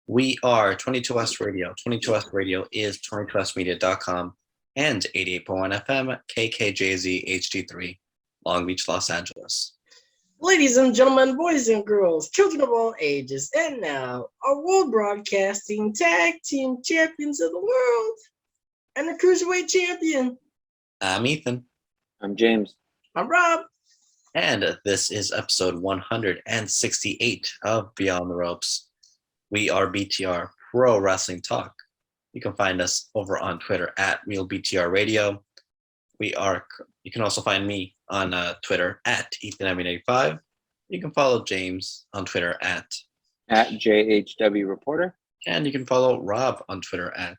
We are 22S Radio. 22S Radio is 22smedia.com and 88.1 FM KKJZ HD3, Long Beach, Los Angeles. Ladies and gentlemen, boys and girls, children of all ages, and now our World Broadcasting Tag Team Champions of the World and the Cruiserweight Champion. I'm Ethan. I'm James. I'm Rob. And this is episode 168 of Beyond the Ropes. We are BTR Pro Wrestling Talk. You can find us over on Twitter at RealBTR Radio. You can also find me on Twitter at EthanM85. You can follow James on Twitter at JHW Reporter. And you can follow Rob on Twitter at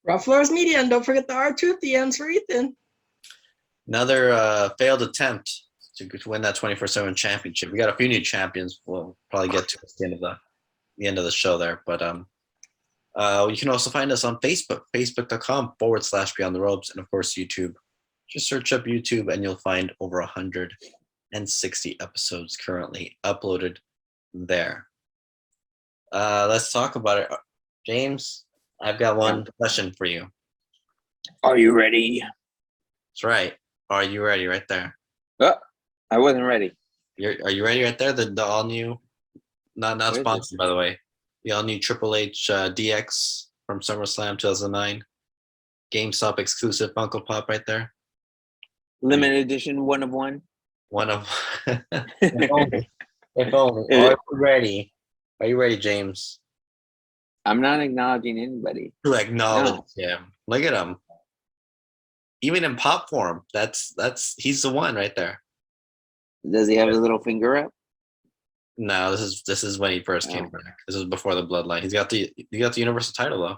Rob Flores Media. And don't forget the R2 at the end for Ethan. Another failed attempt to win that 24/7 championship. We got a few new champions. We'll probably get to at the end of the show there. But you can also find us on Facebook, facebook.com/Beyond the Ropes, and of course YouTube. Just search up YouTube and you'll find over 160 episodes currently uploaded there. Let's talk about it. James, I've got one question for you. Are you ready? That's right. Are you ready? Right there. Oh, I wasn't ready. Are you ready? Right there. The all new, not sponsored by the way. The all new Triple H DX from SummerSlam 2009. GameStop exclusive Funko Pop right there. Limited edition, one of one. One of. If only. Are you ready? Are you ready, James? I'm not acknowledging anybody. To acknowledge him. Look at him. Even in pop form, he's the one right there. Does he have his little finger up? No, this is when he first came back. This is before the bloodline. He got the Universal title though.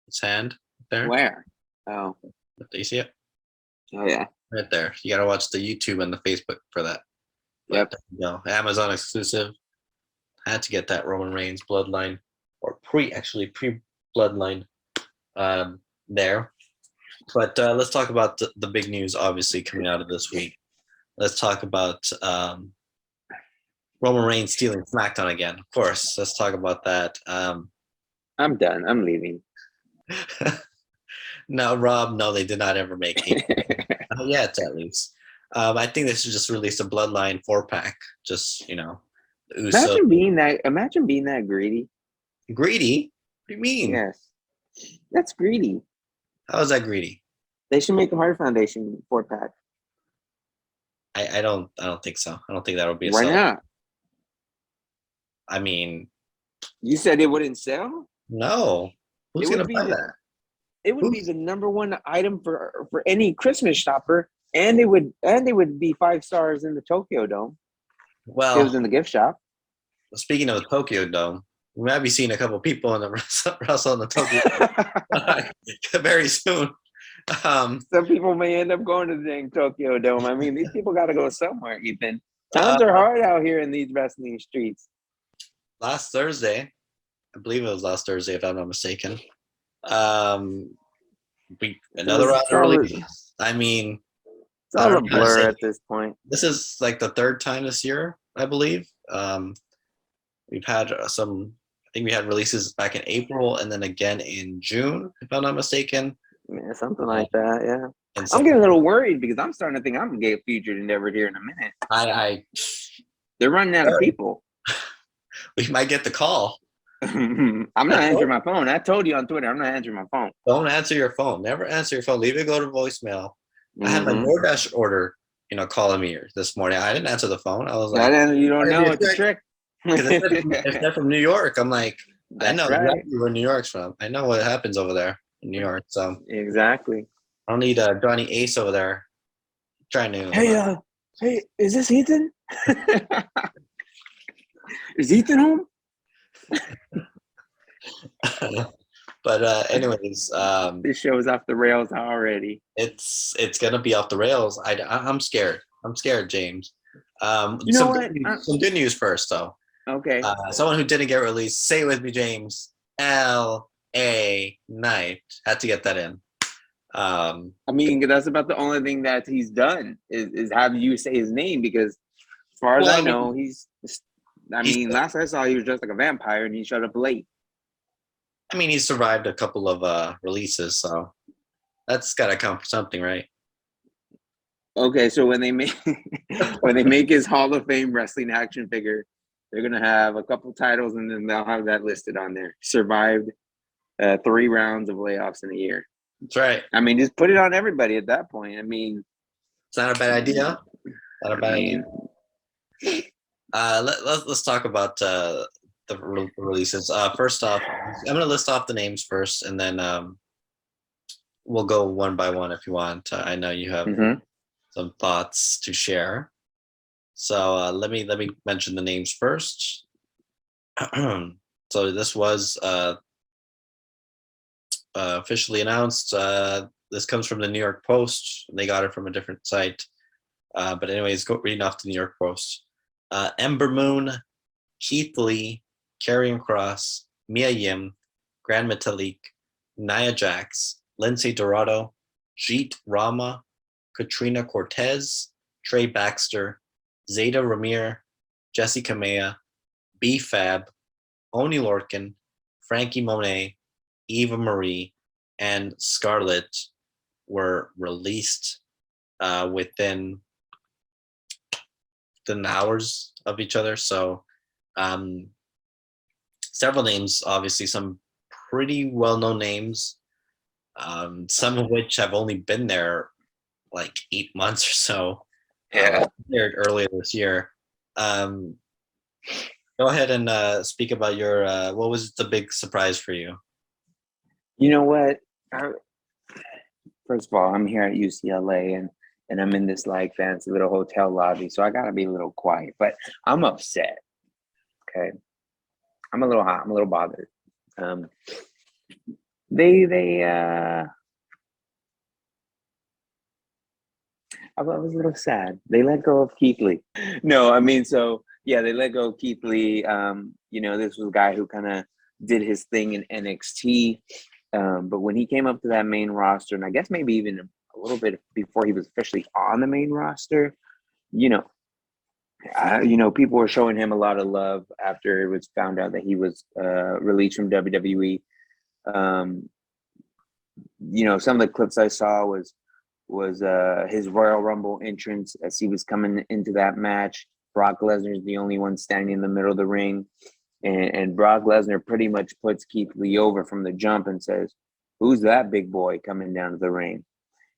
His hand there. Where? Oh. Do you see it? Oh yeah. Right there. You gotta watch the YouTube and the Facebook for that. Yep. No, Amazon exclusive. Had to get that Roman Reigns bloodline or pre bloodline there. But let's talk about the big news obviously coming out of this week. Let's talk about Roman Reigns stealing SmackDown again. Of course, let's talk about that. I'm done. I'm leaving. No, Rob, no, they did not ever make it. Not yet, at least. I think they should just release a Bloodline 4-pack. Just, the Uso. Imagine being that greedy. Greedy? What do you mean? Yes. That's greedy. How is that greedy? They should make a Heart Foundation 4-pack. I don't think so. I don't think that would be a Why sell. not? I mean, you said it wouldn't sell? No. Who's gonna buy that? It would be the number one item for any Christmas shopper, and it would be 5 stars in the Tokyo Dome. Well, it was in the gift shop. Speaking of the Tokyo Dome, we might be seeing a couple people in the wrestle in the Tokyo Dome very soon. Some people may end up going to the dang Tokyo Dome. I mean, these people got to go somewhere, Ethan. Times are hard out here in these wrestling streets. Last Thursday, I believe it was last Thursday, if I'm not mistaken. Another round of release. I mean, it's all a blur at this point. This is like the third time this year, I believe. We've had I think we had releases back in April and then again in June, if I'm not mistaken. Yeah, something like that, yeah. I'm getting a little worried because I'm starting to think I'm going to get featured Endeavor here in a minute. They're running out of people. We might get the call. I'm not answering my phone. I told you on Twitter, I'm not answering my phone. Don't answer your phone. Never answer your phone. Leave it go to voicemail. I had my DoorDash order, calling me this morning. I didn't answer the phone. I was like, you don't know. It's a trick. If they're from New York, I'm like, I know exactly where New York's from. I know what happens over there in New York. So exactly. I don't need Johnny Ace over there trying to. Hey, is this Ethan? Is Ethan home? But anyways, this show is off the rails already. It's gonna be off the rails. I'm scared. I'm scared, James. Some good news first, though. Okay. Someone who didn't get released. Say it with me, James. L.A. Knight. Had to get that in. I mean, that's about the only thing that he's done is have you say his name, because as far as I know, he's last I saw he was dressed like a vampire and he showed up late. I mean, he survived a couple of releases, so that's got to count for something, right? Okay, so when they make his Hall of Fame wrestling action figure, they're gonna have a couple titles, and then they'll have that listed on there. Survived 3 rounds of layoffs in a year. That's right. I mean, just put it on everybody at that point. I mean, it's not a bad idea. Not a bad idea. Let's talk about the releases. First off, I'm gonna list off the names first, and then we'll go one by one if you want. I know you have some thoughts to share. So let me mention the names first. So this was officially announced. This comes from the New York Post. They got it from a different site. But anyways, reading off the New York Post. Ember Moon, Keith Lee, Karrion Kross, Mia Yim, Grand Metalik, Nia Jax, Lindsay Dorado, Jeet Rama, Katrina Cortez, Trey Baxter, Zeta Ramir, Jesse Kamea, B-Fab, Oni Lorcan, Frankie Monet, Eva Marie, and Scarlett were released within hours of each other. So several names, obviously some pretty well-known names, some of which have only been there like 8 months or so. Yeah. Earlier this year. Go ahead and speak about your what was the big surprise for you? You know what? First of all, I'm here at UCLA and I'm in this like fancy little hotel lobby, so I gotta be a little quiet. But I'm upset. Okay, I'm a little hot. I'm a little bothered. I was a little sad. They let go of Keith Lee. No, I mean, so yeah, they let go of Keith Lee. This was a guy who kind of did his thing in NXT. But when he came up to that main roster, and I guess maybe even a little bit before he was officially on the main roster, people were showing him a lot of love after it was found out that he was released from WWE. Some of the clips I saw was his Royal Rumble entrance as he was coming into that match. Brock Lesnar is the only one standing in the middle of the ring. And Brock Lesnar pretty much puts Keith Lee over from the jump and says, "Who's that big boy coming down to the ring?"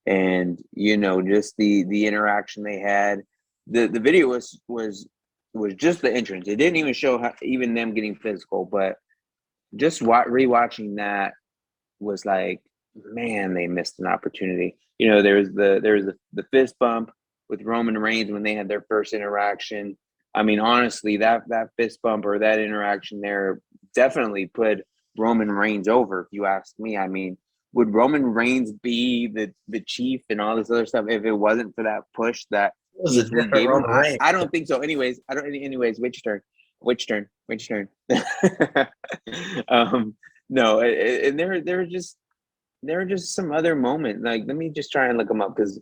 And, just the interaction they had. The video was just the entrance. It didn't even show even them getting physical, but just rewatching that was like, man, they missed an opportunity. There was the fist bump with Roman Reigns when they had their first interaction. I mean, honestly, that fist bump or that interaction there definitely put Roman Reigns over, if you ask me. I mean, would Roman Reigns be the chief and all this other stuff if it wasn't for that push that he gave him? I don't think so. Anyways, which turn? No, and there were just some other moments. Like, let me just try and look them up because,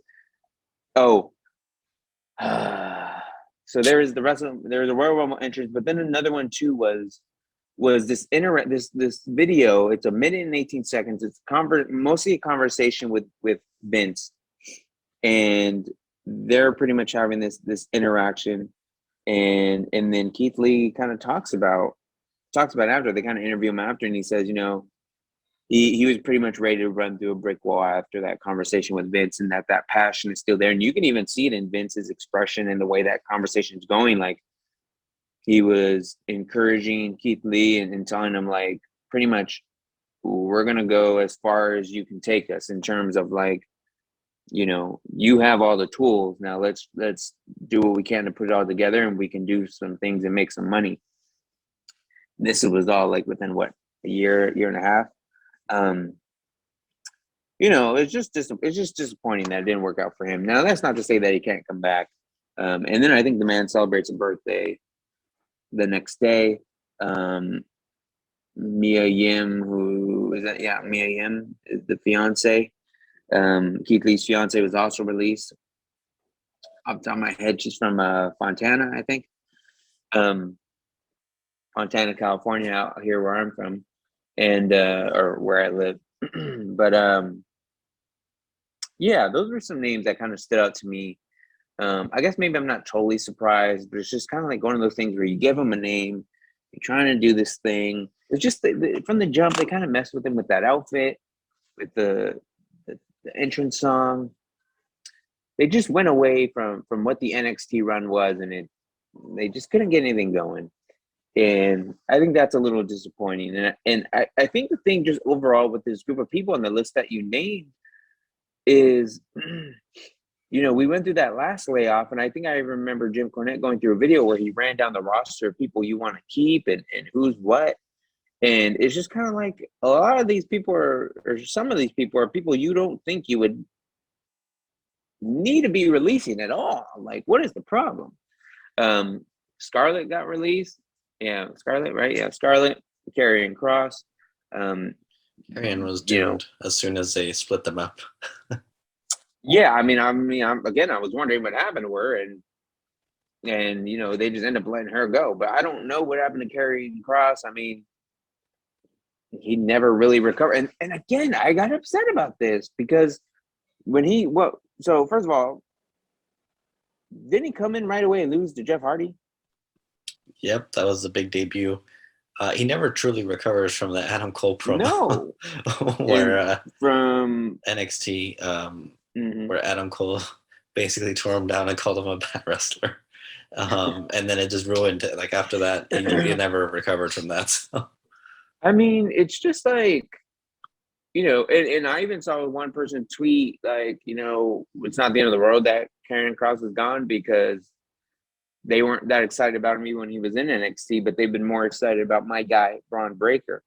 so there is there was a Royal Rumble entrance, but then another one too was this video. It's 1minute and 18 seconds. It's mostly a conversation with Vince, and they're pretty much having this interaction, and then Keith Lee kind of talks about after. They kind of interview him after, and he says, he was pretty much ready to run through a brick wall after that conversation with Vince, and that passion is still there. And you can even see it in Vince's expression and the way that conversation is going. Like, he was encouraging Keith Lee and telling him, like, pretty much, we're going to go as far as you can take us in terms of, like, you have all the tools. Now let's do what we can to put it all together, and we can do some things and make some money. This was all like within a year and a half. It's just disappointing that it didn't work out for him. Now, that's not to say that he can't come back. And then I think the man celebrates a birthday the next day. Mia Yim, Mia Yim is the fiance. Keith Lee's fiance was also released. Off the top of my head, she's from Fontana, I think. Fontana, California, out here where I'm from. and or where I live. But yeah, those were some names that kind of stood out to me. I guess maybe I'm not totally surprised, but it's just kind of like one of those things where you give them a name, you're trying to do this thing. It's just from the jump, they kind of messed with him with that outfit, with the entrance song. They just went away from what the NXT run was, and they just couldn't get anything going. And I think that's a little disappointing. And I think the thing just overall with this group of people on the list that you named is, we went through that last layoff, and I think I remember Jim Cornette going through a video where he ran down the roster of people you want to keep and who's what. And it's just kind of like a lot of these people or some of these people are people you don't think you would need to be releasing at all. Like, what is the problem? Scarlett got released. Yeah, Scarlett, right? Yeah, Scarlett, Karrion Kross. Karrion was doomed as soon as they split them up. Yeah, I was wondering what happened to her, and they just end up letting her go. But I don't know what happened to Karrion Kross. I mean, he never really recovered. And again, I got upset about this because so first of all, didn't he come in right away and lose to Jeff Hardy? Yep, that was the big debut. He never truly recovers from the Adam Cole promo. No. Where from NXT, where Adam Cole basically tore him down and called him a bad wrestler. And then it just ruined it. Like after that, he never recovered from that. So. I mean, it's just like, and I even saw one person tweet like, it's not the end of the world that Karrion Kross is gone because they weren't that excited about him when he was in NXT, but they've been more excited about my guy, Braun Breaker.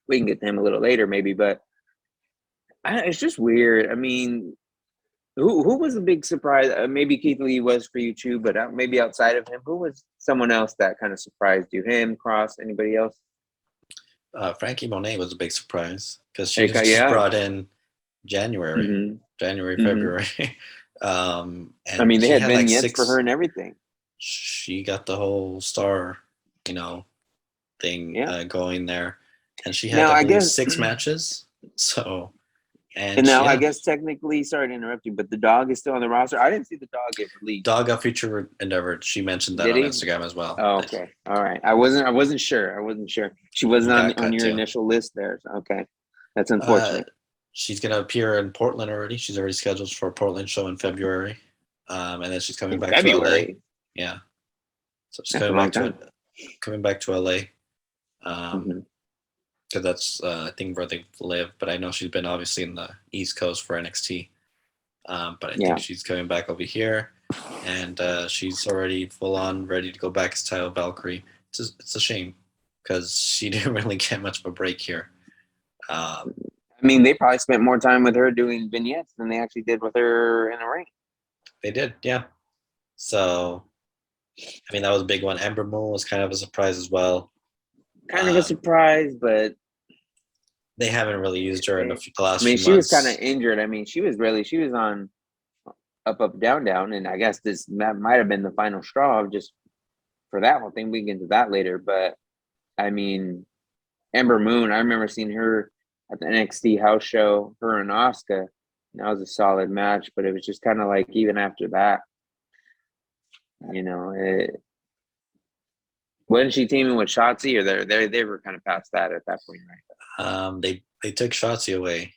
We can get to him a little later maybe, but it's just weird. I mean, who was a big surprise? Maybe Keith Lee was for you too, but maybe outside of him, who was someone else that kind of surprised you? Him, Cross, anybody else? Frankie Monet was a big surprise because she was just brought in January, February. And I mean, they had vignettes for her and everything. She got the whole star, thing going there, and she had I guess 6 matches. So, and now I guess technically, sorry to interrupt you, but the dog is still on the roster. I didn't see the dog get released. Dog got feature endeavored. She mentioned that on Instagram as well. Oh, okay, all right. I wasn't sure. She wasn't on your initial list there. So, okay, that's unfortunate. She's going to appear in Portland already. She's already scheduled for a Portland show in February. And then she's coming back to LA. Yeah. So she's coming back to LA. Because that's, I think, where they live. But I know she's been obviously in the East Coast for NXT. But I think she's coming back over here. And she's already full on ready to go back as Tyle Valkyrie. It's a shame because she didn't really get much of a break here. I mean, they probably spent more time with her doing vignettes than they actually did with her in the ring. They did, yeah. So, I mean, that was a big one. Ember Moon was kind of a surprise as well. Kind of a surprise, but they haven't really used her in the last few months. She was kind of injured. I mean, she was on up, down, and I guess that might have been the final straw just for that whole thing. We can get into that later, but I mean, Ember Moon, I remember seeing her at the NXT house show, her and Asuka. That was a solid match, but it was just kind of like even after that, wasn't she teaming with Shotzi, or they were kind of past that at that point, right? They took Shotzi away,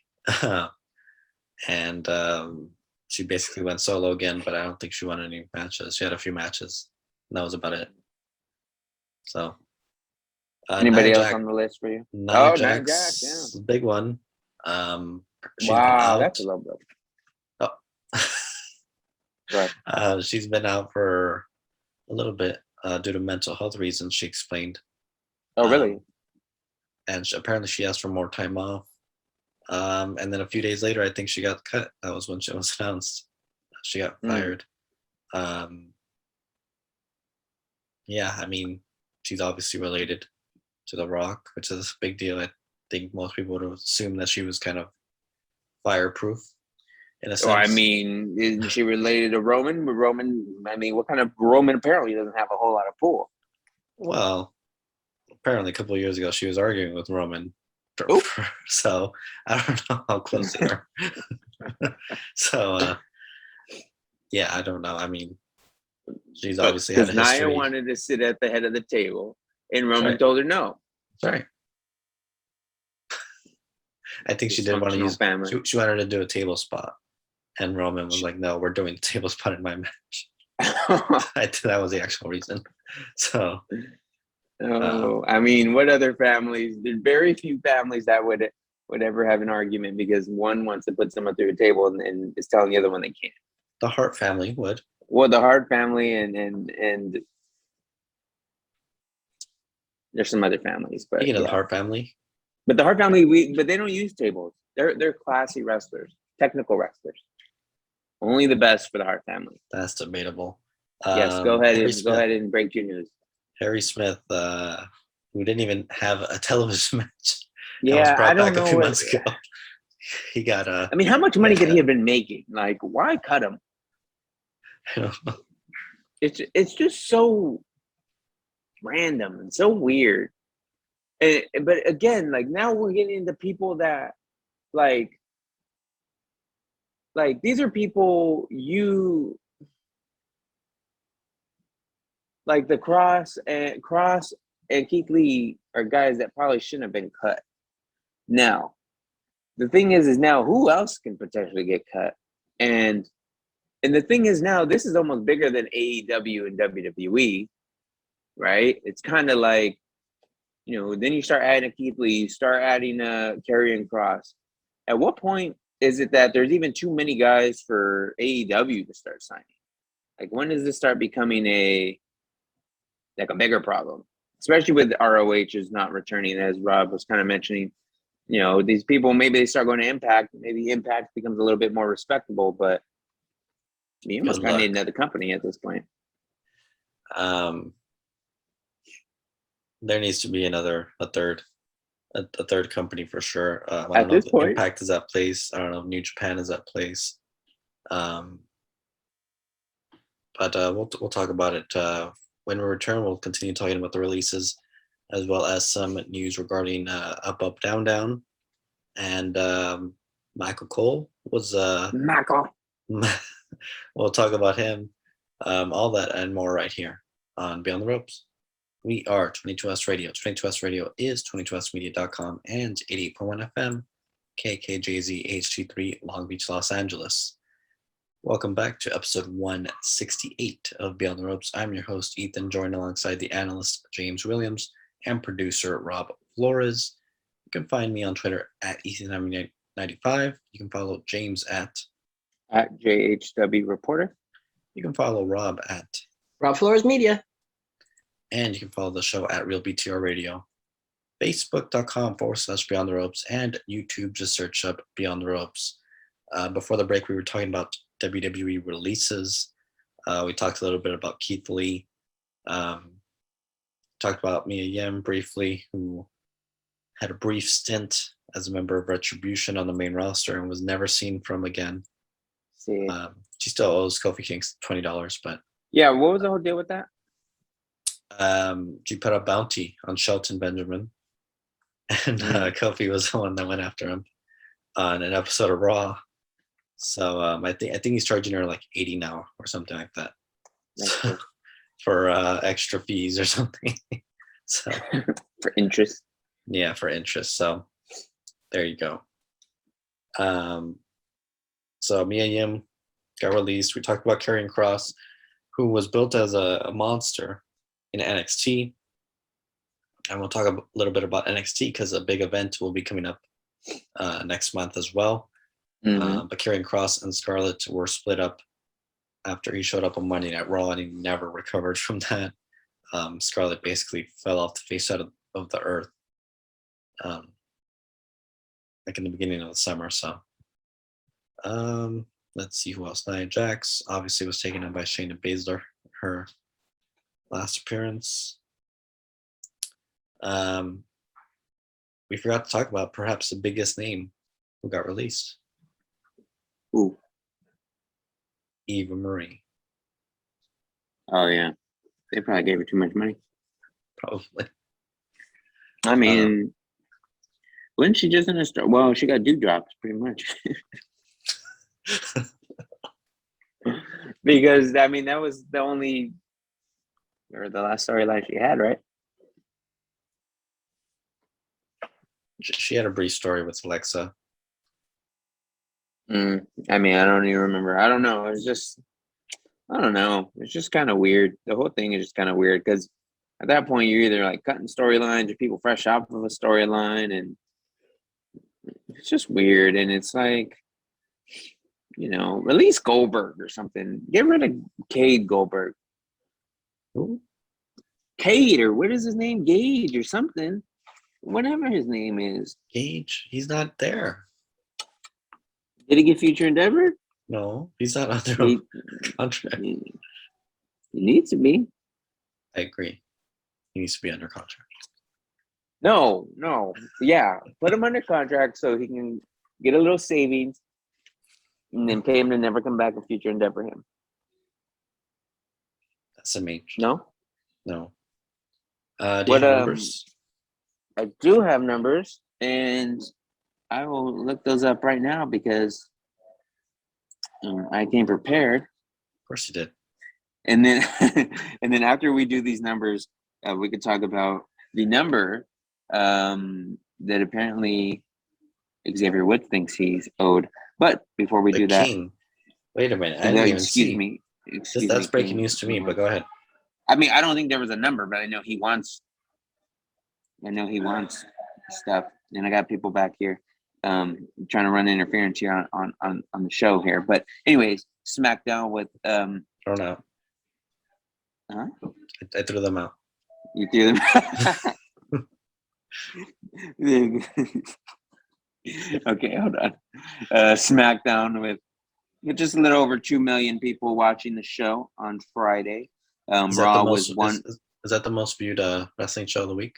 and she basically went solo again. But I don't think she won any matches. She had a few matches, and that was about it. So. Anybody else on the list for you? Nia Jax, yeah. Big one. Wow, that's a low blow. Right. She's been out for a little bit due to mental health reasons, she explained. Oh, really? And apparently she asked for more time off. And then a few days later, I think she got cut. That was when she was announced. She got fired. Yeah, I mean, she's obviously related to The Rock, which is a big deal. I think most people would assume that she was kind of fireproof in a sense. Well, I mean, isn't she related to Roman? Roman, I mean, what kind of Roman apparently doesn't have a whole lot of pull. Well, apparently a couple of years ago she was arguing with Roman. Oh. So I don't know how close they are. So yeah, I don't know. I mean, she's obviously had a Because Nia history. wanted to sit at the head of the table, and Roman Right. told her no. Sorry. I think she did want to use. Family. She wanted to do a table spot, and Roman was like, "No, we're doing a table spot in my match." That was the actual reason. So. I mean, what other families? There's very few families that would ever have an argument because one wants to put someone through a table and is telling the other one they can't. The Hart family would. Well, the Hart family and there's some other families, but Speaking of the Hart family. But the Hart family, but they don't use tables. They're classy wrestlers, technical wrestlers. Only the best for the Hart family. That's debatable. Yes, go ahead and break your news. Harry Smith, who didn't even have a television match. Yeah, was brought I don't back know. A few months ago. He got I mean, how much money could he have been making? Like, why cut him? I don't know. It's just so random and so weird. But again, like now we're getting into people that like these are people you like the Cross and Keith Lee are guys that probably shouldn't have been cut. Now, the thing is now who else can potentially get cut? And the thing is now this is almost bigger than AEW and WWE, right? It's kind of like, you know, then you start adding Keith Lee, you start adding Karrion Kross. At what point is it that there's even too many guys for AEW to start signing? Like, when does this start becoming a bigger problem? Especially with ROH is not returning, as Rob was kind of mentioning. You know, these people, maybe they start going to Impact. Maybe Impact becomes a little bit more respectable, but you almost kind of need another company at this point. There needs to be a third company for sure. I don't At know this if point, Impact is that place. I don't know if New Japan is that place. But we'll talk about it when we return. We'll continue talking about the releases as well as some news regarding Up Up Down Down, and Michael Cole was Michael. We'll talk about him, all that and more right here on Beyond the Ropes. We are 22S Radio. 22S Radio is 22smedia.com and 88.1 FM, KKJZ HD3, Long Beach, Los Angeles. Welcome back to episode 168 of Beyond the Ropes. I'm your host, Ethan, joined alongside the analyst, James Williams, and producer, Rob Flores. You can find me on Twitter at Ethan95. You can follow James at JHW Reporter. You can follow Rob at Rob Flores Media. And you can follow the show at Real BTR Radio. Facebook.com/Beyond the Ropes, and YouTube, just search up Beyond the Ropes. Before the break, we were talking about WWE releases. We talked a little bit about Keith Lee. Talked about Mia Yim briefly, who had a brief stint as a member of Retribution on the main roster and was never seen from again. See. She still owes Kofi Kingston $20, but yeah, what was the whole deal with that? She put a bounty on Shelton Benjamin, and Kofi was the one that went after him on an episode of Raw. So I think he's charging her like $80 now or something like that, so, for extra fees or something. So for interest. Yeah, for interest. So there you go. So Mia Yim got released. We talked about Karrion Kross, who was built as a monster in NXT. And we'll talk a little bit about NXT because a big event will be coming up next month as well. Mm-hmm. But Karrion Kross and Scarlett were split up after he showed up on Monday Night Raw, and he never recovered from that. Scarlett basically fell off the face of the earth, like in the beginning of the summer. So let's see who else. Nia Jax obviously was taken in by Shayna Baszler, her last appearance. We forgot to talk about perhaps the biggest name who got released. Ooh. Eva Marie. Oh yeah, they probably gave her too much money. Probably. I mean, wasn't she just in a store? Well, she got dewdrops pretty much. Because I mean, that was the only or the last storyline she had, right? She had a brief story with Alexa. I mean, I don't even remember. I don't know. It's just, I don't know. It's just kind of weird. The whole thing is just kind of weird because at that point, you're either like cutting storylines or people fresh off of a storyline, and it's just weird. And it's like, release Goldberg or something. Get rid of Cade Goldberg. Who? Cade, or what is his name? Gage or something. Whatever his name is. Gage, he's not there. Did he get future endeavor? No, he's not under contract. He needs to be. I agree. He needs to be under contract. No. Yeah. Put him under contract so he can get a little savings and then pay him to never come back and future endeavor him. That's a major. No? No. Do you have numbers? I do have numbers, and I will look those up right now because I came prepared. Of course you did. And then, and then after we do these numbers, we could talk about the number that apparently Xavier Woods thinks he's owed. But before we do that, wait a minute. I didn't even see. Excuse me. That's breaking news to me. But go ahead. I mean, I don't think there was a number, but I know he wants stuff, and I got people back here trying to run interference here on the show here. But anyways, SmackDown with Thrown out. Huh? I threw them out. You threw them. Okay, hold on. SmackDown with just a little over 2 million people watching the show on Friday. Raw was one. Is that the most viewed wrestling show of the week?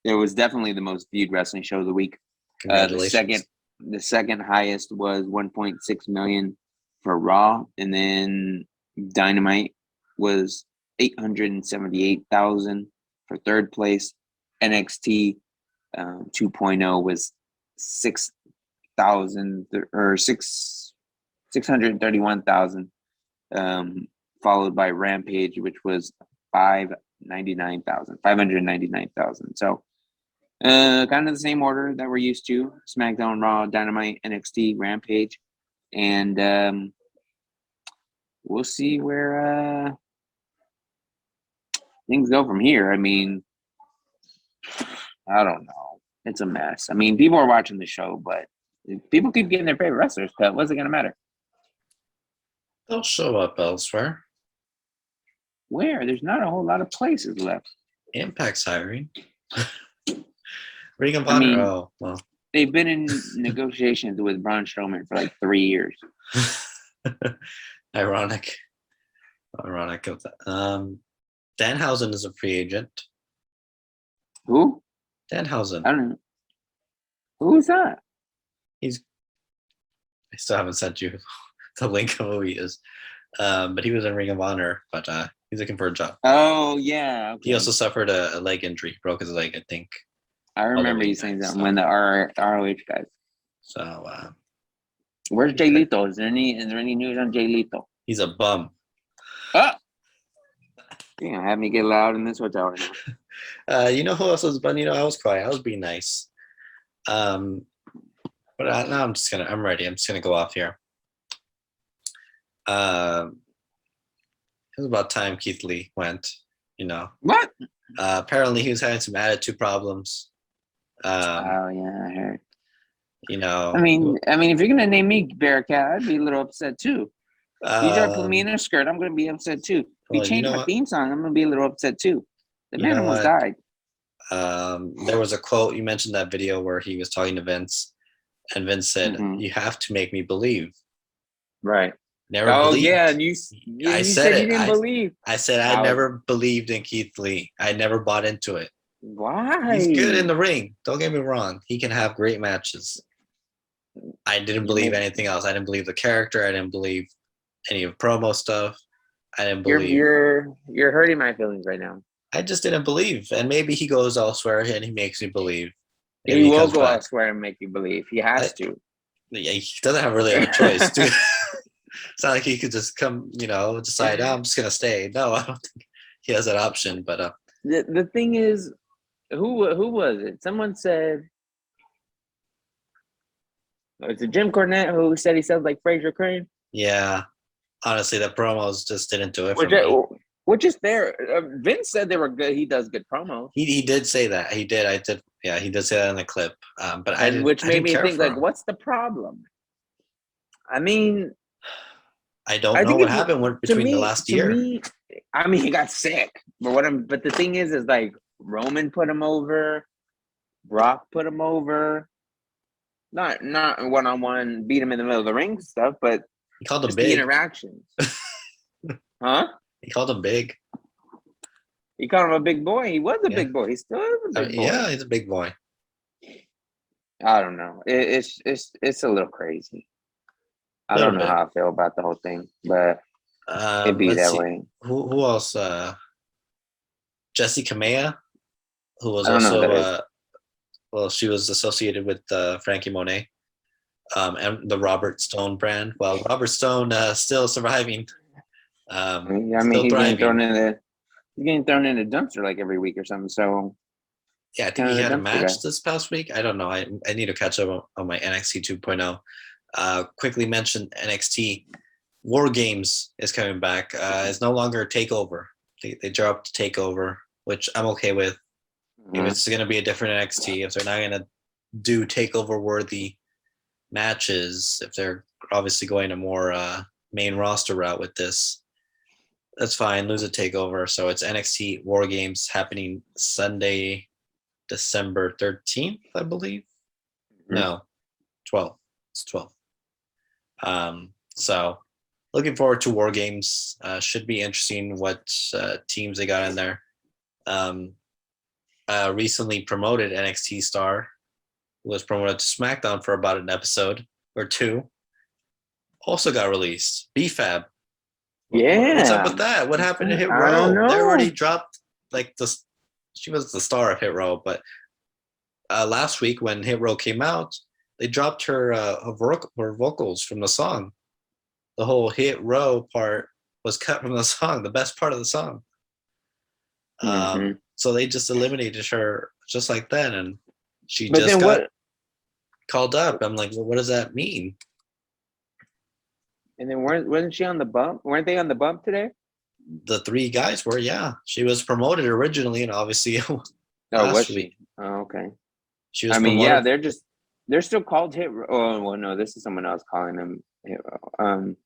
It was definitely the most viewed wrestling show of the week. Congratulations. The second highest was 1.6 million for Raw, and then Dynamite was 878,000 for third place. NXT 2.0 was 631,000, followed by Rampage, which was 599,000. So kind of the same order that we're used to: SmackDown, Raw, Dynamite, NXT, Rampage, and we'll see where things go from here. I mean, I don't know. It's a mess. I mean, people are watching the show, but if people keep getting their favorite wrestlers cut, what's it going to matter? They'll show up elsewhere. Where? There's not a whole lot of places left. Impact's hiring. Ring of Honor. I mean, oh, well. They've been in negotiations with Braun Strowman for like 3 years. Ironic of that. Danhausen is a free agent. Who? Danhausen. I don't know. Who's that? I still haven't sent you the link of who he is. But he was in Ring of Honor, but he's looking for a job. Oh, yeah. Okay. He also suffered a leg injury. He broke his leg, I think. I remember you saying that when the ROH guys. So where's Jay Lito? Is there any news on Jay Lito? He's a bum. Ah! Have me get loud in this hotel right now. You know who else was bum? I was quiet. I was being nice. But now I'm ready. I'm just gonna go off here. It was about time Keith Lee went. What? Apparently he was having some attitude problems. Oh yeah, I heard. I mean, if you're gonna name me Bearcat, I'd be a little upset too. If you try to put me in a skirt, I'm gonna be upset too. If you change my theme song, I'm gonna be a little upset too. The man almost died. There was a quote. You mentioned that video where he was talking to Vince, and Vince said, "You have to make me believe." Right. Never believed. Yeah, and you said you didn't believe. I said I never believed in Keith Lee. I never bought into it. Why? He's good in the ring. Don't get me wrong. He can have great matches. I didn't believe anything else. I didn't believe the character. I didn't believe any of promo stuff. I didn't believe. You're hurting my feelings right now. I just didn't believe. And maybe he goes elsewhere and he makes me believe. Maybe He will comes go back. elsewhere and make you believe. He has to. Yeah, he doesn't really have a choice. Dude. It's not like he could just come, decide, I'm just going to stay. No, I don't think he has that option. But The thing is, who was it? Someone said, was it Jim Cornette who said he sounds like Fraser Crane? yeah, honestly, the promos just didn't do it for me. Which is fair. Vince said they were good. He does good promos. He did say that. He did. I did. Yeah, he did say that in the clip. But I didn't. Which I made didn't me care think, for like, him. what's the problem? I mean, I don't know what happened between the last year. He got sick. But the thing is like Roman put him over, Brock put him over. Not one-on-one, beat him in the middle of the ring stuff, but he called him just big. the interactions. Huh? He called him big. He called him a big boy. He was a big boy. He still is a big boy. Yeah, he's a big boy. I don't know. It's a little crazy. I don't know how I feel about the whole thing, but it'd be that way. Who else? Jessie Kamea, who was also she was associated with Frankie Monet, and the Robert Stone brand. Well, Robert Stone still surviving. He's getting thrown in the dumpster like every week or something. So yeah, I think he had a match this past week. I don't know. I need to catch up on my NXT 2.0. Quickly mention NXT War Games is coming back. It's no longer Takeover. They dropped Takeover, which I'm okay with. If it's going to be a different NXT, if they're not going to do Takeover worthy matches, if they're obviously going a more main roster route with this, that's fine. Lose a Takeover. So it's NXT War Games happening Sunday, December 13th, I believe. No, 12th. It's 12th. So looking forward to War Games. Should be interesting what teams they got in there. Recently promoted NXT star who was promoted to SmackDown for about an episode or two also got released. BFAB. Yeah. What's up with that? What happened to Hit Row? I don't know. They already dropped she was the star of Hit Row, but last week when Hit Row came out, they dropped her vocals from the song. The whole Hit Row part was cut from the song, the best part of the song. So they just eliminated her just like that, and she just got called up. I'm like, well, what does that mean? And then wasn't she on the bump? Weren't they on the bump today? The three guys were, yeah. She was promoted originally, and obviously was she? Oh, okay. She was promoted. Yeah, they're still called Hit Row. Oh, well, no, this is someone else calling them Hit Row.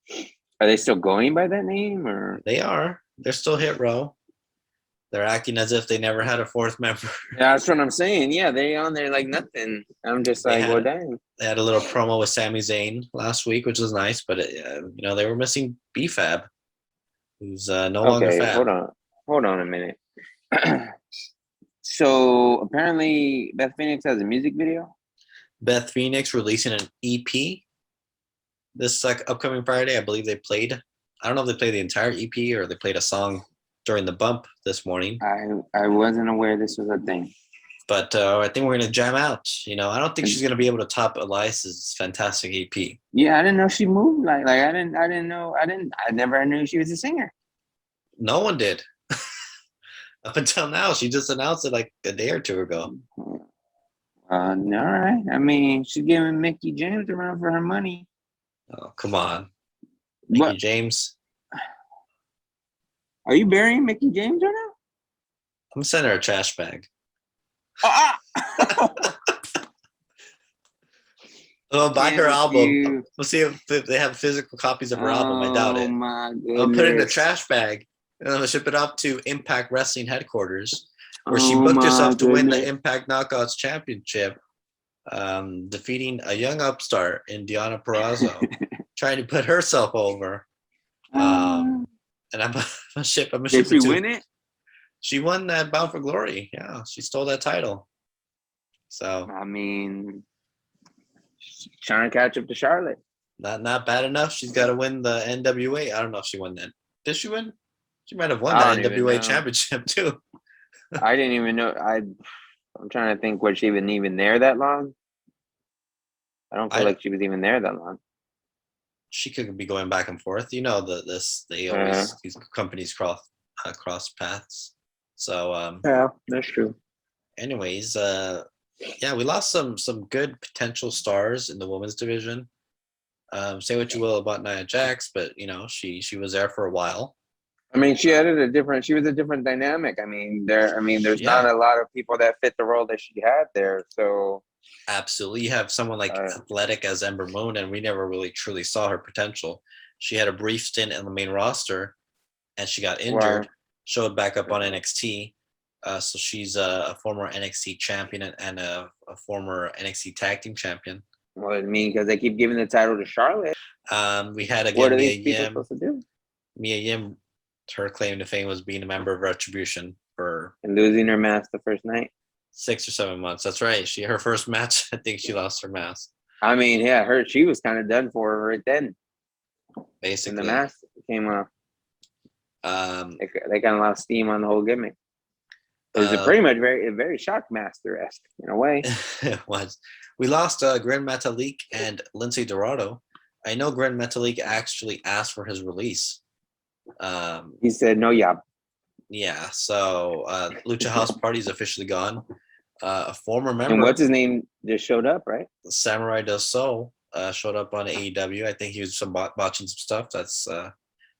Are they still going by that name, or? They are. They're still Hit Row. They're acting as if they never had a fourth member. Yeah, that's what I'm saying. Yeah, they on there like nothing. I'm just like, well, dang. They had a little promo with Sami Zayn last week, which was nice, but they were missing BFAB, who's no longer Fab. Hold on a minute. So apparently, Beth Phoenix has a music video. Beth Phoenix releasing an EP this upcoming Friday. I believe they played. I don't know if they played the entire EP or they played a song during the bump this morning. I wasn't aware this was a thing. But I think we're gonna jam out. I don't think she's gonna be able to top Elias's fantastic EP. Yeah, I didn't know she moved like I never knew she was a singer. No one did. Up until now, she just announced it like a day or two ago. All right. I mean, she's giving Mickey James around for her money. Oh, come on, Mickey James. Are you burying Mickey James right now? I'm sending her a trash bag. I'll buy her album. We'll see if they have physical copies of her album. I doubt it. Oh my goodness. I'll put it in a trash bag and I'm gonna ship it off to Impact Wrestling headquarters, where she booked herself to win the Impact Knockouts Championship, defeating a young upstart in Deonna Purrazzo, trying to put herself over. And I'm gonna ship. Did she win it? She won that Bound for Glory. Yeah, she stole that title. So I mean, she's trying to catch up to Charlotte. Not bad enough. She's got to win the NWA. I don't know if she won that. Did she win? She might have won that NWA championship too. I didn't even know. I'm trying to think. Was she even there that long? I don't feel I like she was even there that long. She could be going back and forth. You know, they Uh, always these companies cross paths. So yeah, that's true. anyways, yeah, we lost some good potential stars in the women's division. Say what you will about Nia Jax, but you know she was there for a while. I mean, she was a different dynamic. There's not Yeah, a lot of people that fit the role that she had there. So, absolutely. You have someone like athletic as Ember Moon, and we never really truly saw her potential. She had a brief stint in the main roster, and she got wow. injured. Showed back up on NXT. So she's a former NXT champion and a former NXT tag team champion. Well, I mean, because they keep giving the title to Charlotte. We had What again are Mia these people Yim. supposed to do? Mia Yim, her claim to fame was being a member of Retribution for And losing her mask the first night. 6 or 7 months. That's right. Her first match, I think she lost her mask. I mean, yeah, she was kind of done for right then. Basically, when the mask came off. They kind of lost steam on the whole gimmick. It was pretty much a very Shockmaster-esque in a way. It was. We lost Grand Metalik and Lindsay Dorado. I know Grand Metalik actually asked for his release. He said, no, yeah. Yeah, so Lucha House Party is officially gone. A former member. And what's his name just showed up, right? Samurai Del Sol showed up on AEW. I think he was botching some stuff. That's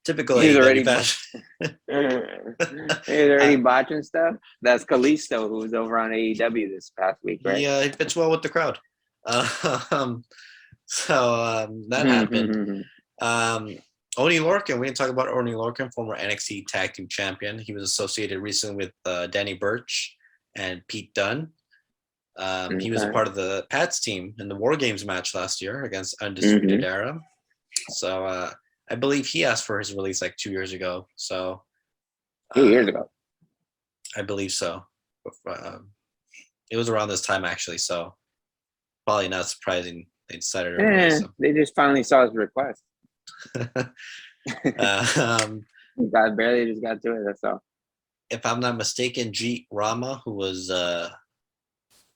typical He's AEW fashion. He's already botching stuff. That's Kalisto, who was over on AEW this past week, right? Yeah, he fits well with the crowd. That happened. Oni Lorcan, we didn't talk about Oni Lorcan, former NXT Tag Team Champion. He was associated recently with Danny Burch and Pete Dunne. He was a part of the Pats team in the War Games match last year against Undisputed Era. So I believe he asked for his release like 2 years ago. So 2 years ago. I believe so. It was around this time actually, so probably not surprising they decided to release him. They just finally saw his request. Barely just got to it, that's all. If I'm not mistaken, Jeet Rama, who was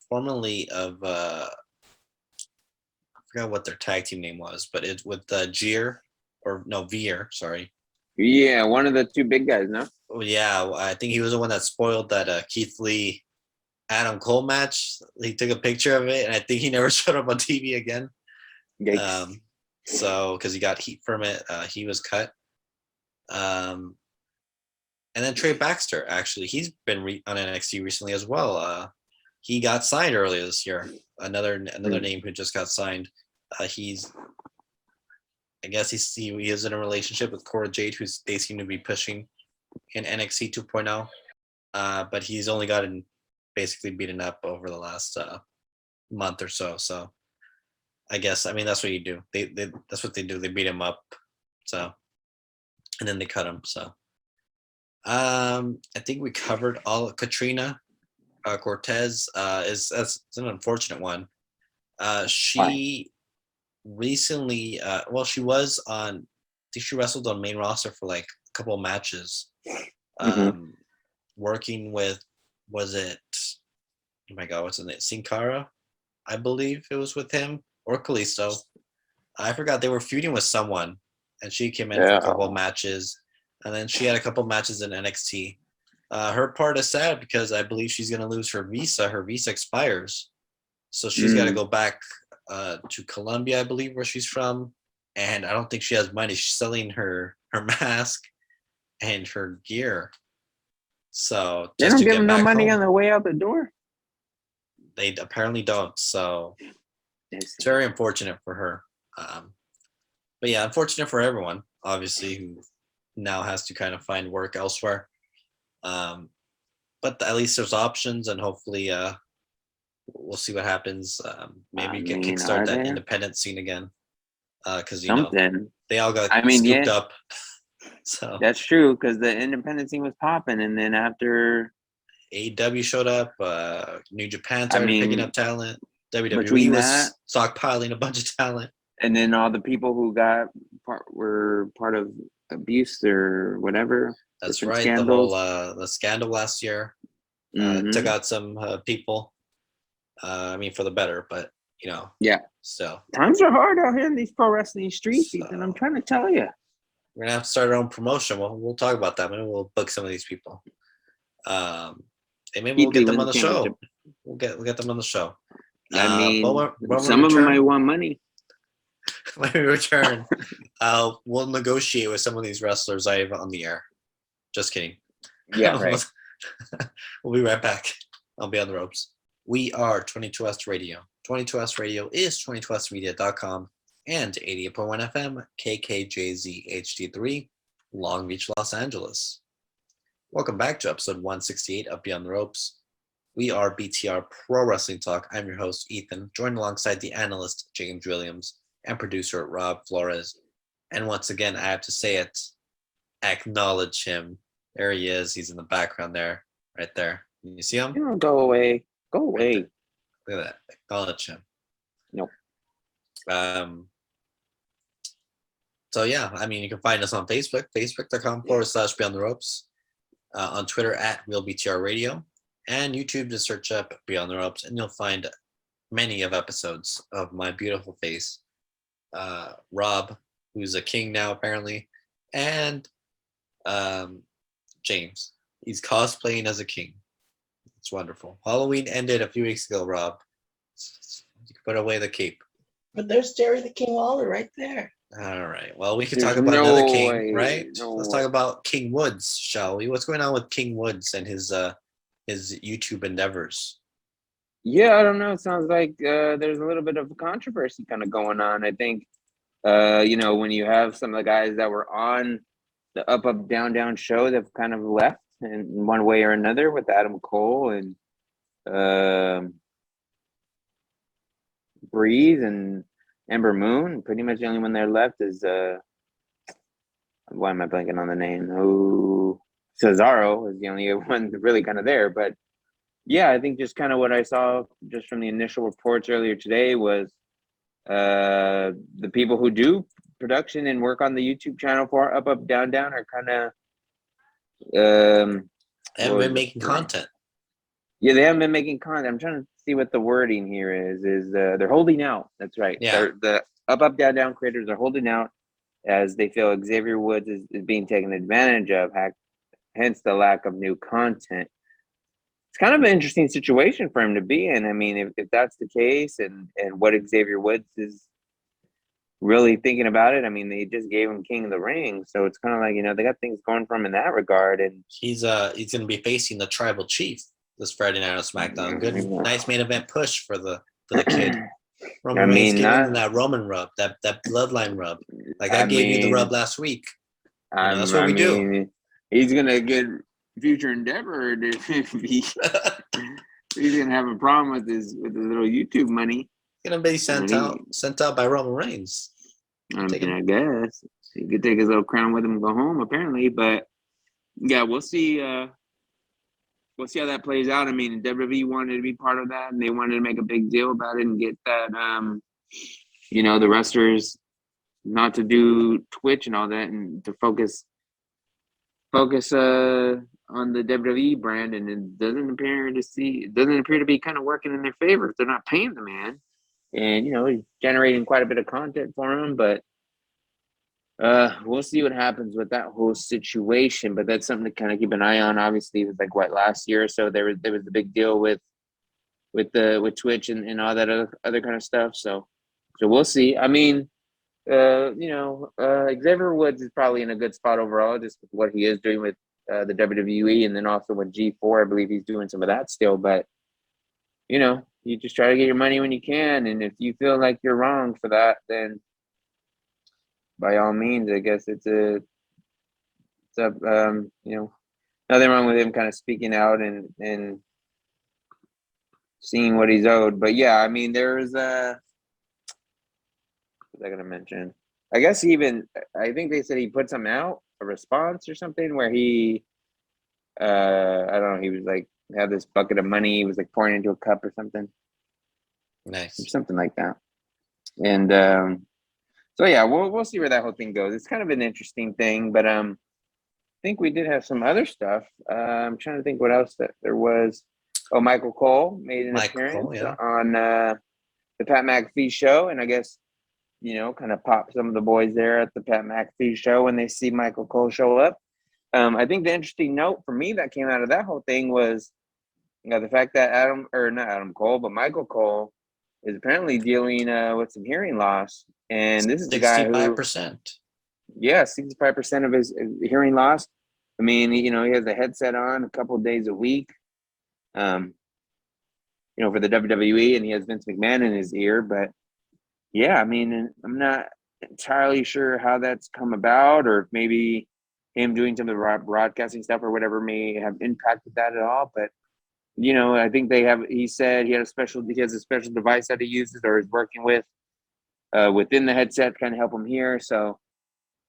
formerly of I forgot what their tag team name was, but it's with Veer, sorry. Yeah, one of the two big guys, no? Oh, yeah, I think he was the one that spoiled that Keith Lee Adam Cole match. He took a picture of it, and I think he never showed up on TV again. So because he got heat from it, he was cut. And then Trey Baxter, actually, he's been on NXT recently as well. He got signed earlier this year. Another name who just got signed. I guess he is in a relationship with Cora Jade, who they seem to be pushing in NXT 2.0. But he's only gotten basically beaten up over the last month or so. So I guess, that's what you do. That's what they do. They beat him up. So, and then they cut him. So I think we covered all of Katrina Cortez. That's an unfortunate one. She recently, she was on, I think she wrestled on main roster for like a couple of matches. Working with, was it, oh my God, what's his name? Sin Cara, I believe it was with him, or Kalisto. I forgot, they were feuding with someone, and she came in for a couple of matches, and then she had a couple of matches in NXT. Her part is sad because I believe she's going to lose her visa. Her visa expires. So she's got to go back to Colombia, I believe, where she's from. And I don't think she has money. She's selling her mask and her gear. So they don't give them no money on the way out the door. They apparently don't. So it's very unfortunate for her. But yeah, unfortunate for everyone, obviously, who now has to kind of find work elsewhere. But at least there's options, and hopefully we'll see what happens. Maybe you can kickstart that independent scene again, because they all got scooped up. So that's true, because the independent scene was popping, and then after AEW showed up, New Japan started picking up talent. WWE was stockpiling a bunch of talent, and then all the people who were part of abuse or whatever. That's right. Scandals. The whole the scandal last year. Took out some people. For the better, but Yeah. So times are hard out here in these pro wrestling streets, So- Ethan. I'm trying to tell you. we're gonna have to start our own promotion. We'll talk about that. Maybe we'll book some of these people. And maybe we'll get them on the show. We'll get them on the show. I mean, but when some we of them return, might want money. when we return, we'll negotiate with some of these wrestlers I have on the air. Just kidding. Yeah, right. We'll be right back. I'll be on the ropes. We are 22S Radio. 22S Radio is 22smedia.com and 88.1 FM KKJZ HD3, Long Beach, Los Angeles. Welcome back to episode 168 of Beyond the Ropes. We are BTR Pro Wrestling Talk. I'm your host, Ethan, joined alongside the analyst, James Williams, and producer, Rob Flores. And once again, I have to say it, acknowledge him. There he is. He's in the background there, right there. You see him? Go away. Go away. Look at that. Acknowledge him. Nope. So yeah, you can find us on Facebook, facebook.com/Beyond the Ropes, on Twitter @RealBTR Radio, and YouTube to search up Beyond the Ropes, and you'll find many of episodes of my beautiful face, Rob, who's a king now apparently, and James. He's cosplaying as a king. It's wonderful. Halloween ended a few weeks ago, Rob. You can put away the cape. But there's Jerry the King Lawler right there. All right. Well, we could There's talk about no another king, way. right? No Let's way. talk about King Woods, shall we? What's going on with King Woods and his YouTube endeavors? Yeah, I don't know. It sounds like there's a little bit of controversy kind of going on. I think, when you have some of the guys that were on the Up, Up, Down, Down show that have kind of left in one way or another with Adam Cole and Breeze and Ember Moon. Pretty much the only one there left is why am I blanking on the name? Cesaro is the only one really kind of there. But yeah, I think just kind of what I saw just from the initial reports earlier today was the people who do production and work on the YouTube channel for Up, Up, Down, Down are kind of They haven't been making content. Yeah, they haven't been making content. I'm trying to see what the wording here is. They're holding out. That's right. Yeah. The Up, Up, Down, Down creators are holding out as they feel Xavier Woods is being taken advantage of, hence the lack of new content. It's kind of an interesting situation for him to be in. I mean, if that's the case and what Xavier Woods is really thinking about it, I mean, they just gave him King of the Ring. So it's kind of like, they got things going for him in that regard. And He's going to be facing the Tribal Chief this Friday night on SmackDown. Good, nice main event push for the kid. Roman Reigns giving him that Roman rub, that bloodline rub. Like I gave you the rub last week. That's what we do. He's gonna get future endeavor if he's gonna have a problem with his little YouTube money. He's gonna be sent out by Roman Reigns. I guess he could take his little crown with him and go home. Apparently, but yeah, we'll see. We'll see how that plays out. I mean, WWE wanted to be part of that, and they wanted to make a big deal about it and get that, the wrestlers not to do Twitch and all that, and to focus on the WWE brand. And it doesn't appear to be kind of working in their favor if they're not paying the man. And he's generating quite a bit of content for him, but we'll see what happens with that whole situation. But that's something to kind of keep an eye on. Obviously, it was like last year or so there was the big deal with Twitch and all that other kind of stuff. So we'll see. I mean, Xavier Woods is probably in a good spot overall, just with what he is doing with the WWE, and then also with G4. I believe he's doing some of that still. But you just try to get your money when you can, and if you feel like you're wrong for that, then by all means, I guess nothing wrong with him kind of speaking out and seeing what he's owed. But yeah, I mean, there's what was I gonna mention? I guess I think they said he put something out, a response or something, where he I don't know, he was like had this bucket of money, he was like pouring into a cup or something. Nice. Or something like that. And so yeah, we'll see where that whole thing goes. It's kind of an interesting thing, but think we did have some other stuff. I'm trying to think what else that there was. Oh, Michael Cole made an appearance on the Pat McAfee show, and I guess kind of pop some of the boys there at the Pat McAfee show when they see Michael Cole show up. I think the interesting note for me that came out of that whole thing was the fact that not Adam Cole, but Michael Cole is apparently dealing with some hearing loss, and this is the guy who 65%. Yeah, 65% of his hearing loss. I mean, he has a headset on a couple of days a week, for the WWE, and he has Vince McMahon in his ear. But yeah, I mean, I'm not entirely sure how that's come about, or if maybe him doing some of the broadcasting stuff or whatever may have impacted that at all. But I think he said he has a special device that he uses or is working with within the headset to kind of help him hear. So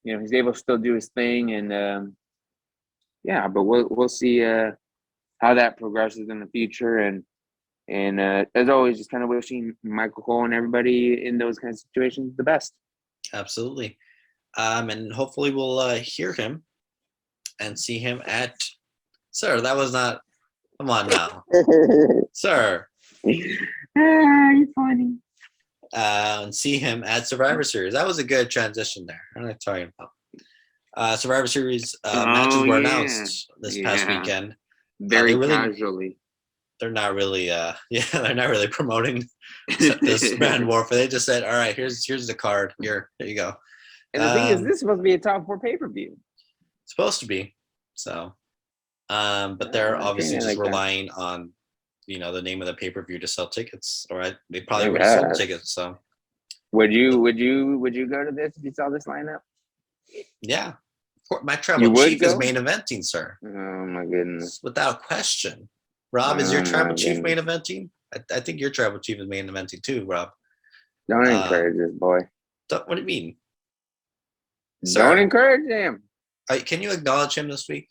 he's able to still do his thing, and but we'll see how that progresses in the future. And as always, just kind of wishing Michael Cole and everybody in those kinds of situations the best. Absolutely. And hopefully we'll hear him and see him at. Sir, that was not. Come on now, sir. You're funny. And see him at Survivor Series. That was a good transition there. I'm not talking about Survivor Series matches were announced this past weekend. Very casually. They're not really they're not really promoting this brand warfare. They just said, all right, here's the card. Here you go. And the thing is, this is supposed to be a top 4 pay-per-view. Supposed to be. So but they're obviously just relying on the name of the pay-per-view to sell tickets. All right. They probably would have sold tickets. So would you go to this if you saw this lineup? Yeah. My travel chief is main eventing, sir. Oh my goodness. Without question. Rob, is your travel chief main eventing? I think your travel chief is main eventing too, Rob. Don't encourage this boy. What do you mean? Don't encourage him. Can you acknowledge him this week?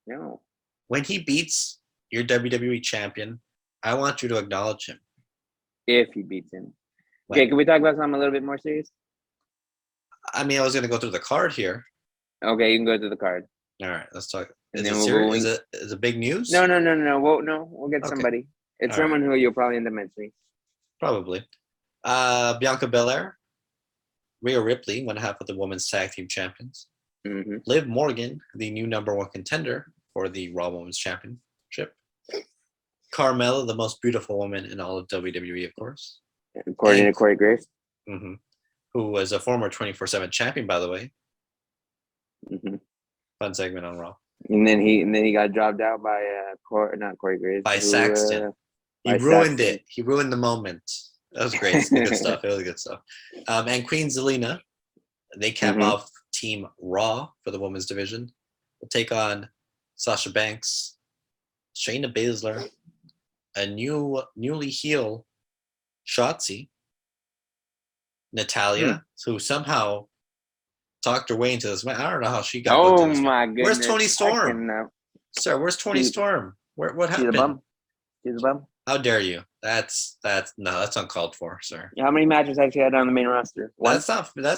No. When he beats your WWE champion, I want you to acknowledge him. If he beats him. Okay, can we talk about something a little bit more serious? I mean, I was going to go through the card here. Okay, you can go through the card. All right, let's talk. Is it serious? Is it big news? No. We'll get somebody. It's someone who you'll probably end up mentioning. Probably. Bianca Belair, Rhea Ripley, one half of the women's tag team champions. Mm-hmm. Liv Morgan, the new #1 contender for the Raw Women's Championship. Carmella, the most beautiful woman in all of WWE, of course. According to Corey Graves. Mm-hmm. Who was a former 24/7 champion, by the way. Mm-hmm. Fun segment on Raw. And then he got dropped out by not Corey Graves. By Saxton. He ruined it. He ruined the moment. That was great. Good stuff. It was good stuff. And Queen Zelina, they cap off Team Raw for the women's division. Will take on Sasha Banks, Shayna Baszler, a newly heel Shotzi, Natalya, who somehow talked her way into this. I don't know how she got. Oh my goodness! Where's Tony Storm? Sir, where's Tony Storm? What happened? She's a bum. How dare you? That's uncalled for, sir. How many matches has she had on the main roster? One? That's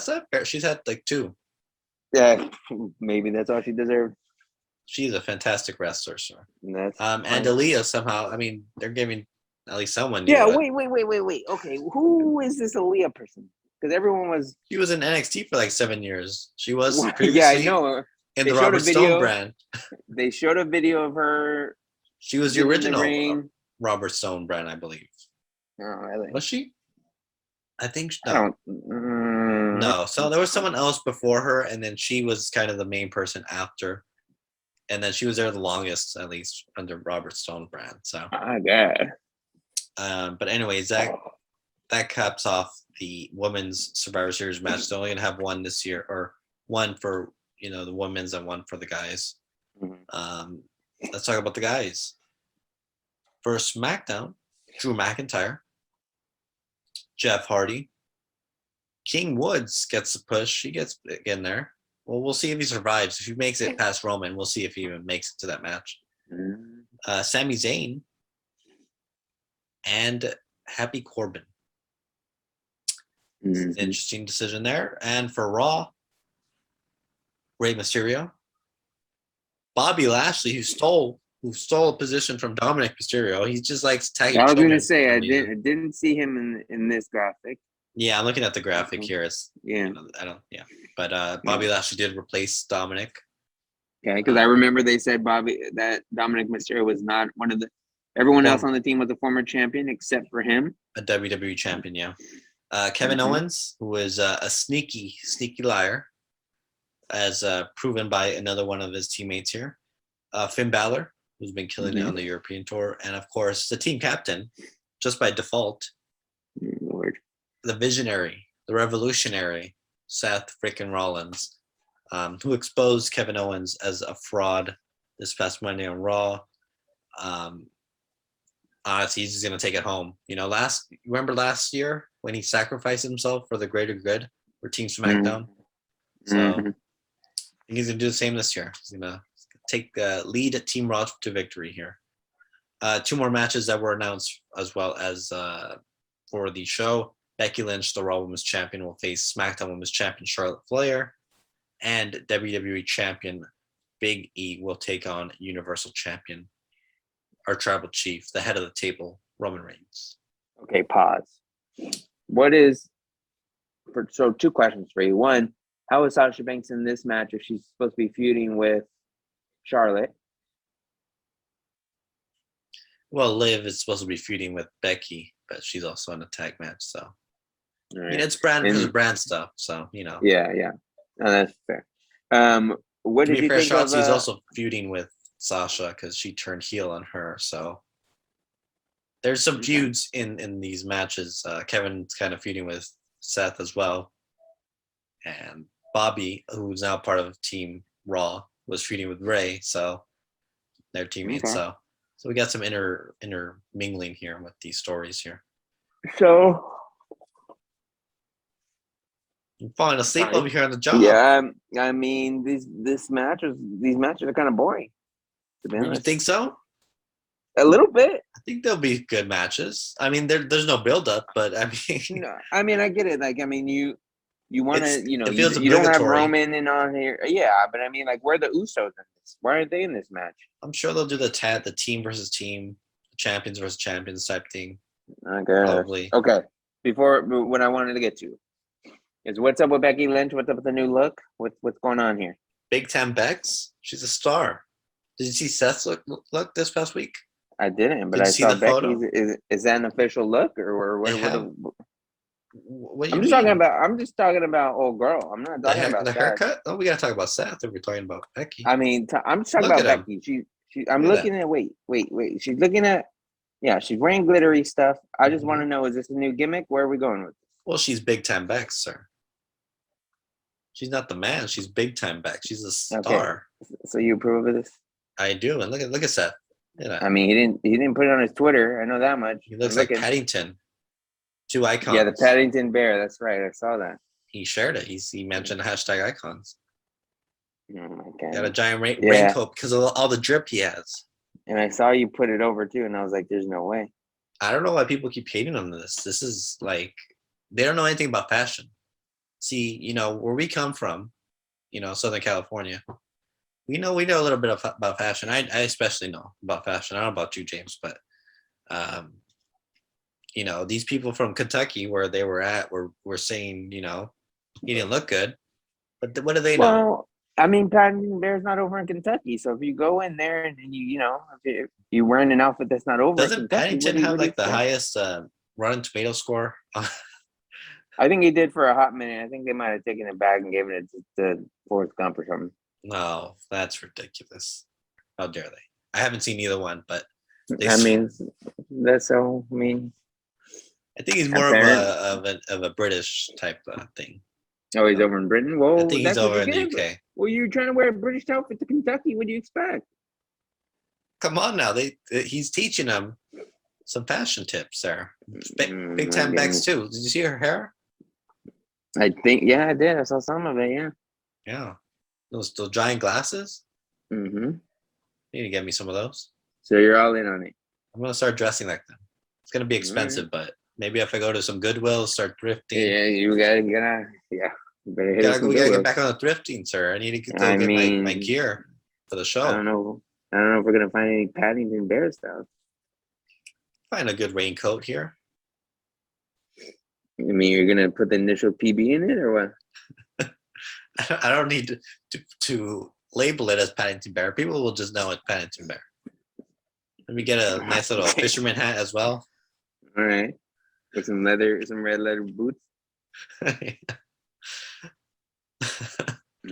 not fair. She's had like 2. Yeah, maybe that's all she deserved. She's a fantastic wrestler, sir. And Aaliyah somehow. I mean, they're giving at least someone. Yeah, wait. Okay, who is this Aaliyah person? Because everyone was. She was in NXT for like 7 years. She was previously. Yeah, I know. In the Robert Stone brand. They showed a video of her. She was the original Robert Stone brand, I believe. Oh, really? Was she? I think no. No. So there was someone else before her, and then she was kind of the main person after. And then she was there the longest, at least under Robert Stone brand. So. I guess. But anyways, that caps off the women's Survivor Series match. They're only gonna have one this year, or one for the women's and one for the guys. Mm-hmm. Let's talk about the guys. For SmackDown, Drew McIntyre, Jeff Hardy, King Woods gets a push. He gets in there. Well, we'll see if he survives. If he makes it past Roman, we'll see if he even makes it to that match. Sami Zayn and Happy Corbin. Interesting decision there. And for Raw, Rey Mysterio, Bobby Lashley, who stole a position from Dominic Mysterio. He just likes tagging. I was children gonna say on I the, didn't see him in this graphic. Yeah, I'm looking at the graphic here. It's Yeah. I don't. Yeah, but Bobby Lashley did replace Dominic. Okay, because I remember they said that Dominic Mysterio was not one of the. Everyone else on the team was a former champion except for him. A WWE champion, yeah. Kevin Owens, who is a sneaky liar, as proven by another one of his teammates here. Finn Balor, who's been killing it on the European tour, and of course the team captain, just by default, Lord. the visionary, the revolutionary, Seth freaking Rollins, who exposed Kevin Owens as a fraud this past Monday on Raw. Honestly, he's just gonna take it home. Remember last year when he sacrificed himself for the greater good for Team SmackDown? So I think he's gonna do the same this year. He's gonna take the lead at Team Raw to victory here. 2 more matches that were announced as well as for the show. Becky Lynch, the Raw Women's Champion, will face SmackDown Women's Champion Charlotte Flair, and WWE Champion Big E will take on Universal Champion, our tribal chief, the head of the table, Roman Reigns. Okay, pause. So 2 questions for you. One, how is Sasha Banks in this match if she's supposed to be feuding with Charlotte? Well, Liv is supposed to be feuding with Becky, but she's also in a tag match, so Right. it's brand versus brand stuff. So Yeah. No, that's fair. What to did be you fair, think of? Shotzi's also feuding with Sasha because she turned heel on her. So there's some feuds in these matches. Kevin's kind of feuding with Seth as well, and Bobby, who's now part of Team Raw, was feuding with Ray. So they're teammates. Okay. So we got some intermingling here with these stories here. So I'm falling asleep over here on the job. yeah, I mean these matches are kind of boring. To be You honest. think so? A little bit. I think there'll be good matches. I mean, there's no build up, but I mean, No, I mean I get it. Like I mean you want to it you feels don't have obligatory. Roman in on here. Yeah, but I mean like where are the Usos in this? Why aren't they in this match? I'm sure they'll do the team versus team, champions versus champions type thing. Okay. Probably. Okay. Before what I wanted to get to is what's up with Becky Lynch? What's up with the new look? What's going on here? Big Time Bex, she's a star. Did you see Seth's look this past week? I didn't, but Did I you see saw the photo? Becky's. Is that an official look or what? What do you I'm just talking about old girl. I'm not talking about the Seth. haircut. Oh, we gotta talk about Seth if we're talking about Becky. I mean, I'm just talking Look about at him. Becky. I'm Look at looking at. Wait. She's looking at. Yeah, she's wearing glittery stuff. I just Mhm. want to know: is this a new gimmick? Where are we going with this? Well, she's Big Time Bex, sir. She's not the man. She's Big Time Bex. She's a star. Okay. So you approve of this? I do. And look at Seth. I mean, he didn't put it on his Twitter. I know that much. He looks like Paddington. 2 icons. Yeah, the Paddington Bear. That's right. I saw that. He shared it. He mentioned hashtag icons. Oh my God. He got a giant raincoat because of all the drip he has. And I saw you put it over too, and I was like, "There's no way." I don't know why people keep hating on this. This is like they don't know anything about fashion. See, where we come from, Southern California, we know a little bit about fashion. I especially know about fashion. I don't know about you, James, but these people from Kentucky where they were at were saying, he didn't look good. But what do they know? Well, I mean, Paddington Bear's not over in Kentucky, so if you go in there and if you're wearing an outfit that's not over, Doesn't Paddington have like the highest Rotten Tomato score? I think he did for a hot minute. I think they might have taken it back and given it to Forrest Gump or something. No, that's ridiculous. How dare they? I haven't seen either one, but I mean, that's so. I mean, I think he's more of a British type thing. Oh, he's over in Britain. Well, I think he's over in the UK. Well, you're trying to wear a British outfit to Kentucky. What do you expect? Come on now, he's teaching them some fashion tips there. Big Time Bex too. Did you see her hair? I think, yeah, I did. I saw some of it. Yeah. Yeah. Those giant glasses. Mm-hmm. You need to get me some of those. So you're all in on it. I'm gonna start dressing like them. It's gonna be expensive, but maybe if I go to some Goodwill, start thrifting. Yeah, you gotta we gotta get back on the thrifting, sir. I need to go get my gear. for the I show. don't know if we're gonna find any Paddington Bear stuff. Find a good raincoat here. I mean, you're gonna put the initial PB in it or what? I don't need to label it as Paddington Bear. People will just know it's Paddington Bear. Let me get a nice little fisherman hat as well. All right, with some red leather boots.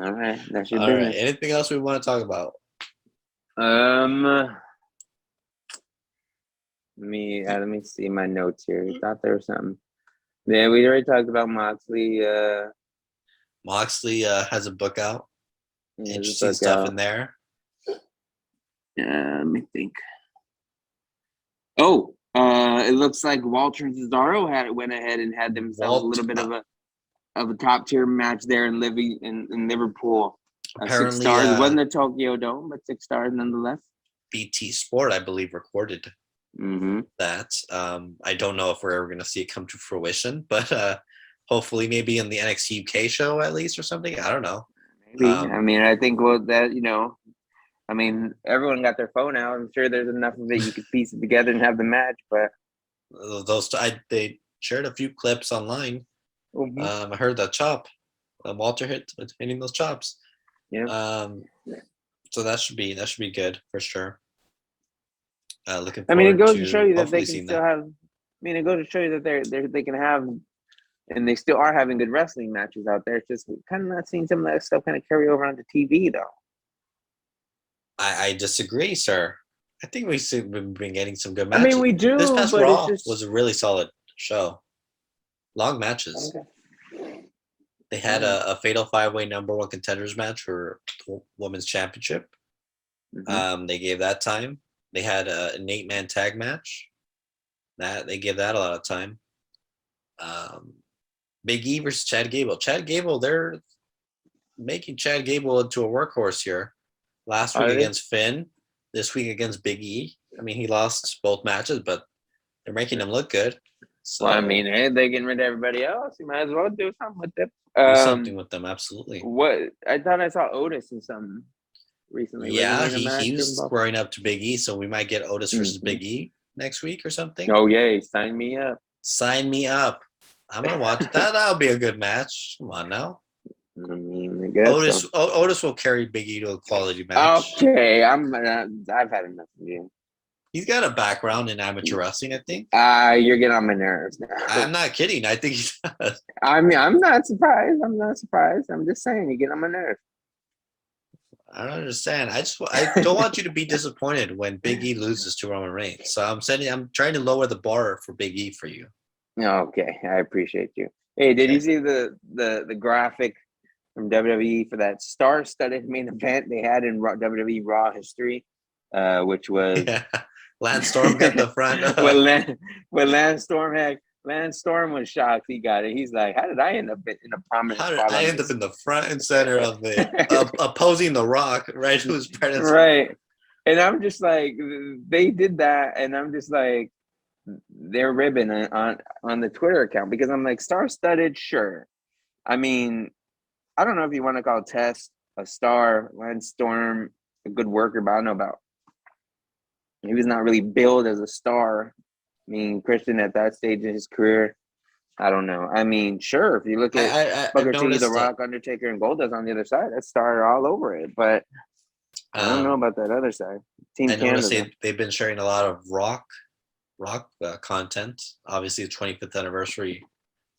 All right, that's your All business. right. Anything else we want to talk about? Let me see my notes here. I thought there was something. Yeah, we already talked about Moxley. Moxley has a book out. There's a Interesting book stuff out. in there. Let me think. Oh, it looks like Walter and Cesaro went ahead and had themselves a little bit of a top tier match there in Liverpool. 6 Apparently, stars. It wasn't the Tokyo Dome, but 6 stars nonetheless. BT Sport, I believe, recorded Mm-hmm. that. I don't know if we're ever going to see it come to fruition, but hopefully maybe in the NXT UK show at least or something. I don't know. Maybe. I mean, I think everyone got their phone out. I'm sure there's enough of it you could piece it together and have the match, but they shared a few clips online. I heard that chop. Walter hitting those chops. Yeah. So that should be good for sure. Looking forward I mean, it goes to to show you that hopefully they can seeing still that. have. I mean, it goes to show you that they can have, and they still are having good wrestling matches out there. It's just kind of not seeing some of that stuff kind of carry over onto TV though. I disagree, sir. I think we've been getting some good matches. I mean, we do. This past but Raw it's just... was a really solid show. Long matches. Okay. They had a fatal 5-way #1 contenders match for women's championship. Mm-hmm. They gave that time. They had an 8-man tag match. That they gave that a lot of time. Big E versus Chad Gable. Chad Gable, they're making Chad Gable into a workhorse here. Last week against Finn, this week against Big E. I mean, he lost both matches, but they're making him look good. So, well, I mean, hey, they're getting rid of everybody else. You might as well do something with them. do something with them, absolutely. What I thought I saw Otis in something recently. Yeah, he was squaring up to Big E, so we might get Otis versus Big E next week or something. Oh, yay. Sign me up. Sign me up. I'm going to watch that. That'll be a good match. Come on now. I mean, I guess Otis will carry Big E to a quality match. Okay, I've had enough of you. He's got a background in amateur wrestling, I think. You're getting on my nerves now. I'm not kidding. I think he does. I mean, I'm not surprised. I'm just saying, you get on my nerves. I don't understand. I don't want you to be disappointed when Big E loses to Roman Reigns. So I'm trying to lower the bar for Big E for you. Okay, I appreciate you. Hey, did you see the graphic from WWE for that star-studded main event they had in WWE Raw history, which was Lance Storm got the front. Lance Storm was shocked he got it. He's like, "How did I end up in a prominent spot? How did I end up in the front and center of the opposing The Rock, right? Who's right?" And I'm just like, they did that, and I'm just like, they're ribbing on the Twitter account because I'm like, star-studded, sure. I mean, I don't know if you want to call Test a star, Lance Storm a good worker, but I don't know about. He was not really billed as a star. I mean, Christian at that stage in his career, I don't know. I mean, sure, if you look at Booker T, The Rock, Undertaker, and Goldust on the other side, that's star all over it. But I don't know about that other side. Team I Canada. noticed they've been sharing a lot of rock content. Obviously, the 25th anniversary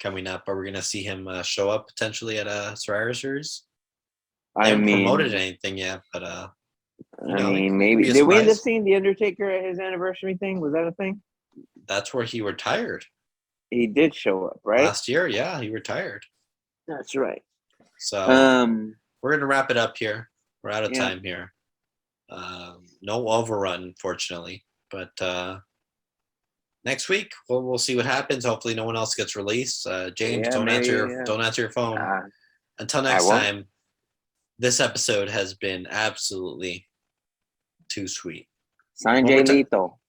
coming up. Are we going to see him show up potentially at a Survivor Series? They haven't promoted anything yet, but maybe. Did we end up seeing The Undertaker at his anniversary thing? Was that a thing? That's where he retired. He did show up, right? Last year, yeah, he retired. That's right. So we're going to wrap it up here. We're out of time here. No overrun, unfortunately. But next week, we'll see what happens. Hopefully no one else gets released. James, don't answer your phone. Until next time, this episode has been absolutely too sweet. Sanjay Lethal.